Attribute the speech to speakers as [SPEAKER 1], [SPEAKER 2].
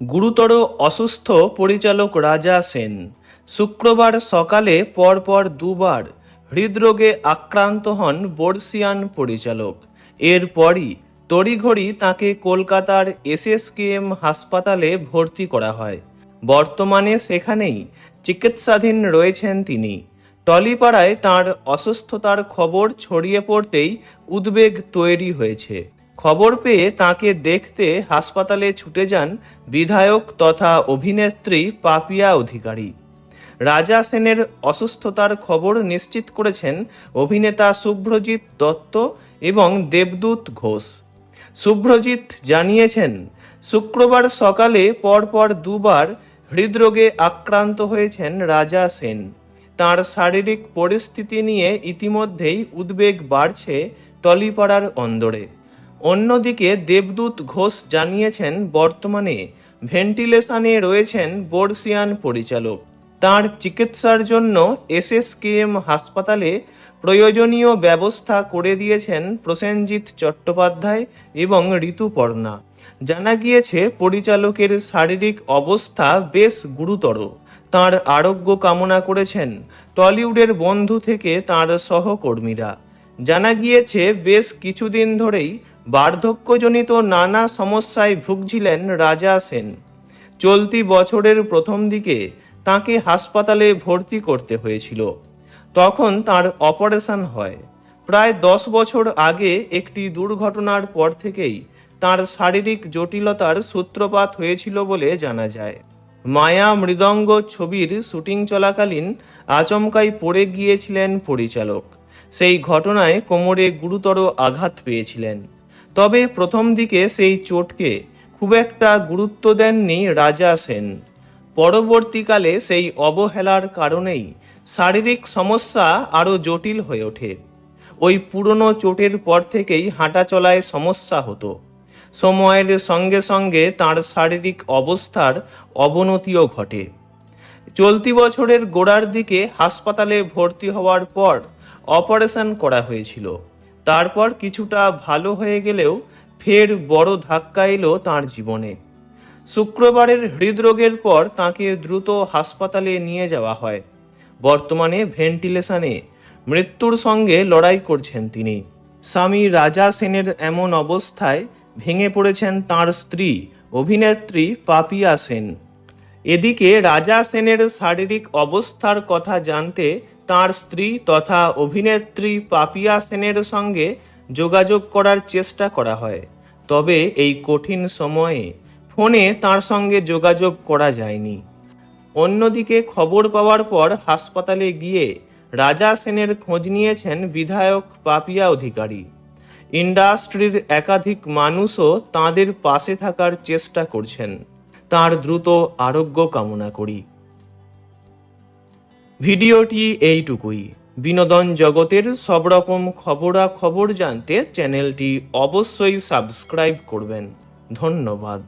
[SPEAKER 1] গুরুতর অসুস্থ পরিচালক রাজা সেন। শুক্রবার সকালে পরপর দুবার হৃদরোগে আক্রান্ত হন বর্ষিয়ান পরিচালক। এরপরই তড়িঘড়ি তাকে কলকাতার এসএসকেএম হাসপাতালে ভর্তি করা হয়। বর্তমানে সেখানেই চিকিৎসাধীন রয়েছেন তিনি। টলিপাড়ায় তাঁর অসুস্থতার খবর ছড়িয়ে পড়তেই উদ্বেগ তৈরি হয়েছে। খবর পেয়ে তাকে দেখতে হাসপাতালে ছুটে যান বিধায়ক তথা অভিনেত্রী পাপিয়া অধিকারী। রাজা সেনের অসুস্থতার খবর নিশ্চিত করেছেন অভিনেতা শুভ্রজিৎ দত্ত এবং দেবদূত ঘোষ। শুভ্রজিৎ জানিয়েছেন, শুক্রবার সকালে পরপর দুবার হৃদরোগে আক্রান্ত হয়েছেন রাজা সেন। তাঁর শারীরিক পরিস্থিতি নিয়ে ইতিমধ্যেই উদ্বেগ বাড়ছে টলিপাড়ার অন্দরে। অন্যদিকে দেবদূত ঘোষ জানিয়েছেন, বর্তমানে ভেন্টিলেশনে রয়েছেন বর্ষিয়ান পরিচালক। তাঁর চিকিৎসার জন্য এসএসকেএম হাসপাতালে প্রয়োজনীয় ব্যবস্থা করে দিয়েছেন প্রসেনজিৎ চট্টোপাধ্যায় এবং ঋতুপর্ণা। জানা গিয়েছে, পরিচালকের শারীরিক অবস্থা বেশ গুরুতর। তাঁর আরোগ্য কামনা করেছেন টলিউডের বন্ধু থেকে তাঁর সহকর্মীরা। জানা গিয়েছে, বেশ কিছুদিন ধরেই বার্ধক্যজনিত নানা সমস্যায় ভুগছিলেন রাজা সেন। চলতি বছরের প্রথম দিকে তাঁকে হাসপাতালে ভর্তি করতে হয়েছিল। তখন তার অপারেশন হয়। প্রায় 10 বছর আগে একটি দুর্ঘটনার পর থেকেই তার শারীরিক জটিলতার সূত্রপাত হয়েছিল বলে জানা যায়। মায়া মৃদঙ্গ ছবির শুটিং চলাকালীন আচমকাই পড়ে গিয়েছিলেন পরিচালক। সেই ঘটনায় কোমরে গুরুতর আঘাত পেয়েছিলেন। তবে প্রথম দিকে সেই চোটকে খুব একটা গুরুত্ব দেননি রাজা সেন। পরবর্তীকালে সেই অবহেলার কারণেই শারীরিক সমস্যা আরও জটিল হয়ে ওঠে। ওই পুরনো চোটের পর থেকেই হাঁটা চলায় সমস্যা হতো। সময়ের সঙ্গে সঙ্গে তাঁর শারীরিক অবস্থার অবনতিও ঘটে। চলতি বছরের গোড়ার দিকে হাসপাতালে ভর্তি হওয়ার পর অপারেশন করা হয়েছিল। তারপর কিছুটা ভালো হয়ে গেলেও ফের বড় ধাক্কা এলো তাঁর জীবনে। শুক্রবারের হৃদরোগের পর তাঁকে দ্রুত হাসপাতালে নিয়ে যাওয়া হয়। বর্তমানে ভেন্টিলেশনে মৃত্যুর সঙ্গে লড়াই করছেন তিনি। স্বামী রাজা সেনের এমন অবস্থায় ভেঙে পড়েছেন তাঁর স্ত্রী অভিনেত্রী পাপিয়া সেন। এদিকে রাজা সেনের শারীরিক অবস্থার কথা জানতে তাঁর স্ত্রী তথা অভিনেত্রী পাপিয়া সেনের সঙ্গে যোগাযোগ করার চেষ্টা করা হয়। তবে এই কঠিন সময়ে ফোনে তাঁর সঙ্গে যোগাযোগ করা যায়নি। অন্যদিকে খবর পাওয়ার পর হাসপাতালে গিয়ে রাজা সেনের খোঁজ নিয়েছেন বিধায়ক পাপিয়া অধিকারী। ইন্ডাস্ট্রির একাধিক মানুষও তাঁদের পাশে থাকার চেষ্টা করছেন। তাঁর দ্রুত আরোগ্য কামনা করি। ভিডিওটি এইটুকুই। বিনোদন জগতের সব রকম খবরাখবর জানতে চ্যানেলটি অবশ্যই সাবস্ক্রাইব করবেন। ধন্যবাদ।